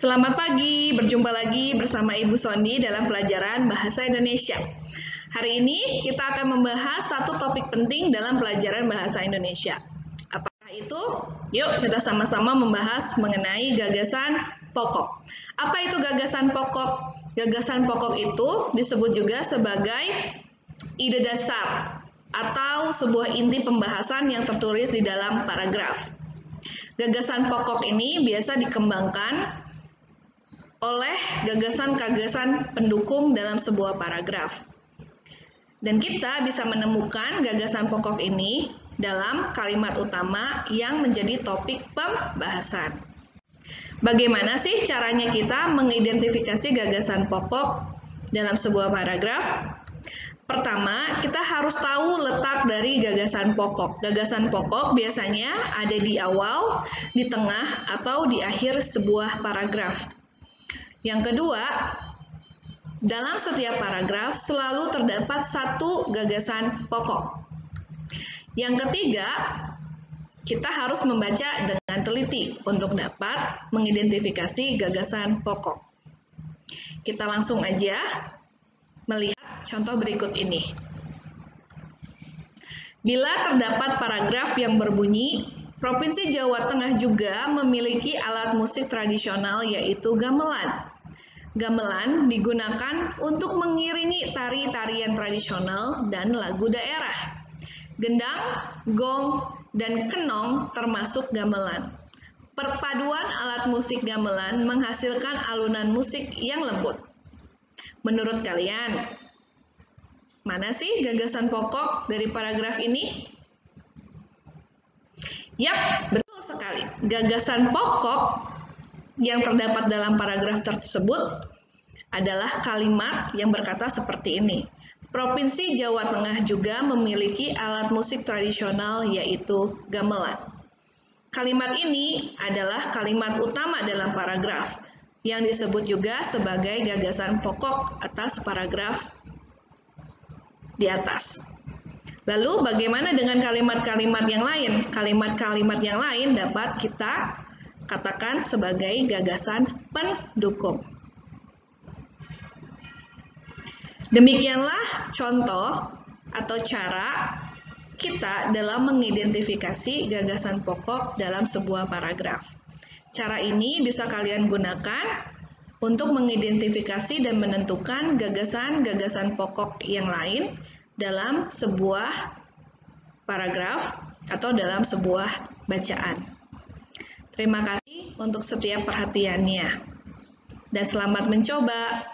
Selamat pagi, berjumpa lagi bersama Ibu Sondi dalam pelajaran Bahasa Indonesia. Hari ini kita akan membahas satu topik penting dalam pelajaran Bahasa Indonesia. Apakah itu? Yuk kita sama-sama membahas mengenai gagasan pokok. Apa itu gagasan pokok? Gagasan pokok itu disebut juga sebagai ide dasar atau sebuah inti pembahasan yang tertulis di dalam paragraf. Gagasan pokok ini biasa dikembangkan oleh gagasan-gagasan pendukung dalam sebuah paragraf. Dan kita bisa menemukan gagasan pokok ini dalam kalimat utama yang menjadi topik pembahasan. Bagaimana sih caranya kita mengidentifikasi gagasan pokok dalam sebuah paragraf? Pertama, kita harus tahu letak dari gagasan pokok. Gagasan pokok biasanya ada di awal, di tengah, atau di akhir sebuah paragraf. Yang kedua, dalam setiap paragraf selalu terdapat satu gagasan pokok. Yang ketiga, kita harus membaca dengan teliti untuk dapat mengidentifikasi gagasan pokok. Kita langsung aja melihat contoh berikut ini. Bila terdapat paragraf yang berbunyi, Provinsi Jawa Tengah juga memiliki alat musik tradisional yaitu gamelan. Gamelan digunakan untuk mengiringi tari-tarian tradisional dan lagu daerah. Gendang, gong, dan kenong termasuk gamelan. Perpaduan alat musik gamelan menghasilkan alunan musik yang lembut. Menurut kalian, mana sih gagasan pokok dari paragraf ini? Yap, betul sekali. Gagasan pokok yang terdapat dalam paragraf tersebut adalah kalimat yang berkata seperti ini. Provinsi Jawa Tengah juga memiliki alat musik tradisional yaitu gamelan. Kalimat ini adalah kalimat utama dalam paragraf yang disebut juga sebagai gagasan pokok atas paragraf di atas. Lalu bagaimana dengan kalimat-kalimat yang lain? Kalimat-kalimat yang lain dapat kita katakan sebagai gagasan pendukung. Demikianlah contoh atau cara kita dalam mengidentifikasi gagasan pokok dalam sebuah paragraf. Cara ini bisa kalian gunakan untuk mengidentifikasi dan menentukan gagasan-gagasan pokok yang lain dalam sebuah paragraf atau dalam sebuah bacaan. Terima kasih untuk setiap perhatiannya, dan selamat mencoba.